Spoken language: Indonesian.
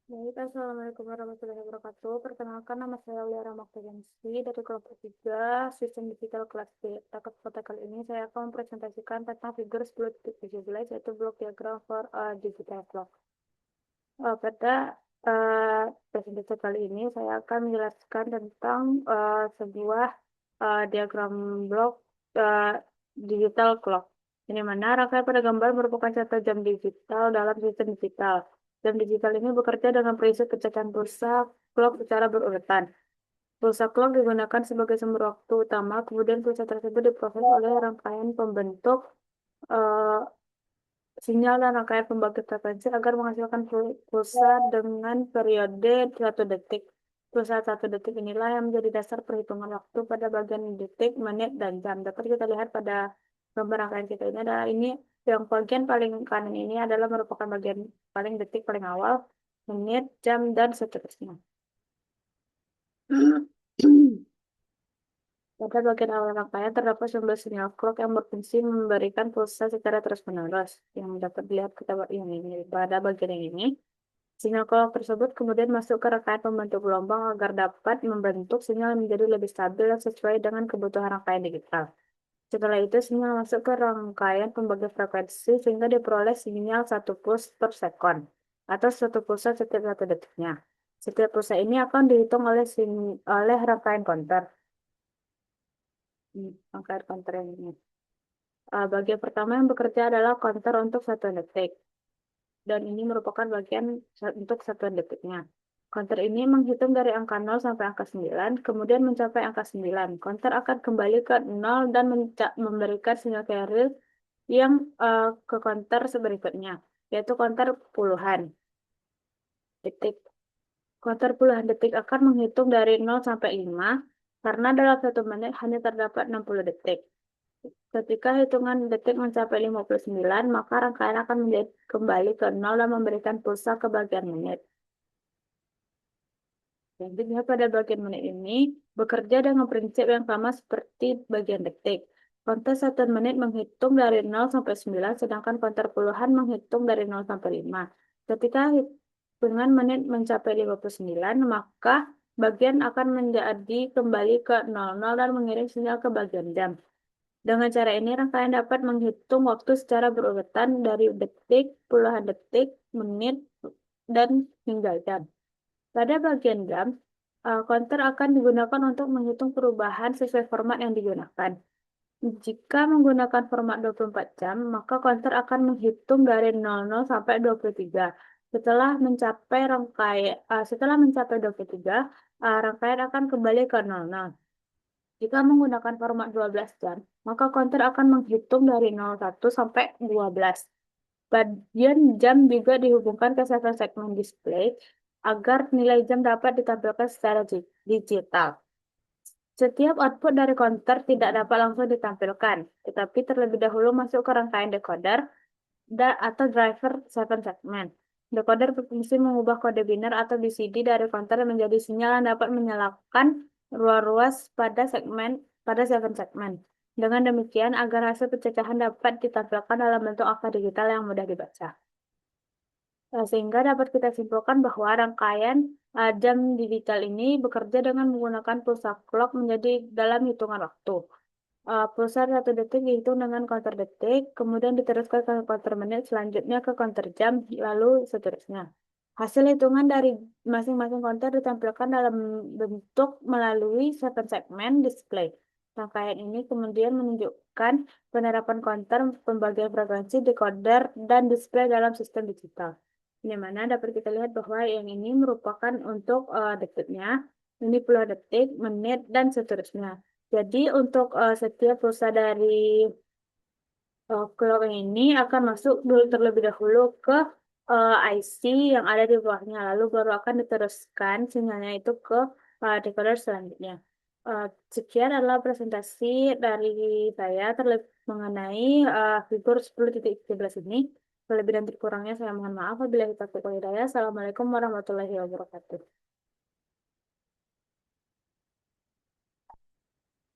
Baik, Assalamualaikum warahmatullahi wabarakatuh. Perkenalkan, nama saya Aulia Ramaktajensi dari kelompok 3, Sistem Digital Kelas B. Pada kali ini saya akan mempresentasikan tentang figur 10.17, yaitu blok diagram for a digital clock. Pada presentasi kali ini saya akan menjelaskan tentang sebuah diagram blok uh, digital clock. Ini mana rangkaian pada gambar merupakan contoh jam digital dalam sistem digital. Jam digital ini bekerja dengan prinsip pecahan pulsa clock secara berurutan. Pulsa clock digunakan sebagai sumber waktu utama, kemudian pulsa tersebut diproses oleh rangkaian pembentuk eh, sinyal dan rangkaian pembagi frekuensi agar menghasilkan pulsa dengan periode 1 detik. Pulsa 1 detik inilah yang menjadi dasar perhitungan waktu pada bagian detik, menit, dan jam. Dapat kita lihat pada gambar rangkaian kita ini adalah ini yang bagian paling kanan ini adalah merupakan bagian paling detik paling awal, menit, jam, dan seterusnya. Pada bagian awal rangkaian terdapat sumber sinyal clock yang berfungsi memberikan pulsa secara terus-menerus. Yang dapat dilihat kita yang ini pada bagian yang ini. Sinyal clock tersebut kemudian masuk ke rangkaian pembentuk gelombang agar dapat membentuk sinyal menjadi lebih stabil dan sesuai dengan kebutuhan rangkaian digital. Setelah itu, sinyal masuk ke rangkaian pembagi frekuensi sehingga diperoleh sinyal 1 puls per sekon atau 1 pulsa setiap 1 detiknya. Setiap pulsa ini akan dihitung oleh rangkaian counter. Rangkaian counter yang ini. Bagian pertama yang bekerja adalah counter untuk 1 detik. Dan ini merupakan bagian untuk 1 detiknya. Counter ini menghitung dari angka 0 sampai angka 9, kemudian mencapai angka 9. Counter akan kembali ke 0 dan memberikan sinyal carrier yang ke counter berikutnya, yaitu counter puluhan detik. Counter puluhan detik akan menghitung dari 0 sampai 5, karena dalam 1 menit hanya terdapat 60 detik. Ketika hitungan detik mencapai 59, maka rangkaian akan menjadi kembali ke 0 dan memberikan pulsa ke bagian menit. Selanjutnya pada bagian menit ini bekerja dengan prinsip yang sama seperti bagian detik. Counter 1 menit menghitung dari 0 sampai 9, sedangkan counter puluhan menghitung dari 0 sampai 5. Ketika hitungan menit mencapai 59, maka bagian akan menjadi kembali ke 00 dan mengirim sinyal ke bagian jam. Dengan cara ini, rangkaian dapat menghitung waktu secara berurutan dari detik, puluhan detik, menit, dan hingga jam. Pada bagian jam, counter akan digunakan untuk menghitung perubahan sesuai format yang digunakan. Jika menggunakan format 24 jam, maka counter akan menghitung dari 00 sampai 23. Setelah mencapai 23, rangkaian akan kembali ke 00. Jika menggunakan format 12 jam, maka counter akan menghitung dari 01 sampai 12. Bagian jam juga dihubungkan ke server segmen display agar nilai jam dapat ditampilkan secara digital. Setiap output dari counter tidak dapat langsung ditampilkan, tetapi terlebih dahulu masuk ke rangkaian decoder atau driver 7 segment. Decoder berfungsi mengubah kode biner atau BCD dari counter menjadi sinyal yang dapat menyalakan ruas-ruas pada 7 segmen. Dengan demikian, agar hasil pecahan dapat ditampilkan dalam bentuk angka digital yang mudah dibaca. Sehingga dapat kita simpulkan bahwa rangkaian jam digital ini bekerja dengan menggunakan pulsa clock menjadi dalam hitungan waktu. Pulsa 1 detik dihitung dengan counter detik, kemudian diteruskan ke counter menit, selanjutnya ke counter jam, lalu seterusnya. Hasil hitungan dari masing-masing counter ditampilkan dalam bentuk melalui 7 segmen display. Rangkaian ini kemudian menunjukkan penerapan counter, pembagian frekuensi, decoder, dan display dalam sistem digital. Di mana dapat kita lihat bahwa yang ini merupakan untuk detiknya, ini puluh detik, menit, dan seterusnya. Jadi untuk setiap pulsa dari clock ini akan masuk dulu terlebih dahulu ke IC yang ada di bawahnya, lalu baru akan diteruskan sinyalnya itu ke decoder selanjutnya. Eh, Sekian adalah presentasi dari saya terlebih mengenai figur 10.13 ini. Lebih dan kurangnya saya mohon maaf. Apabila kita hidayah. Assalamualaikum warahmatullahi wabarakatuh.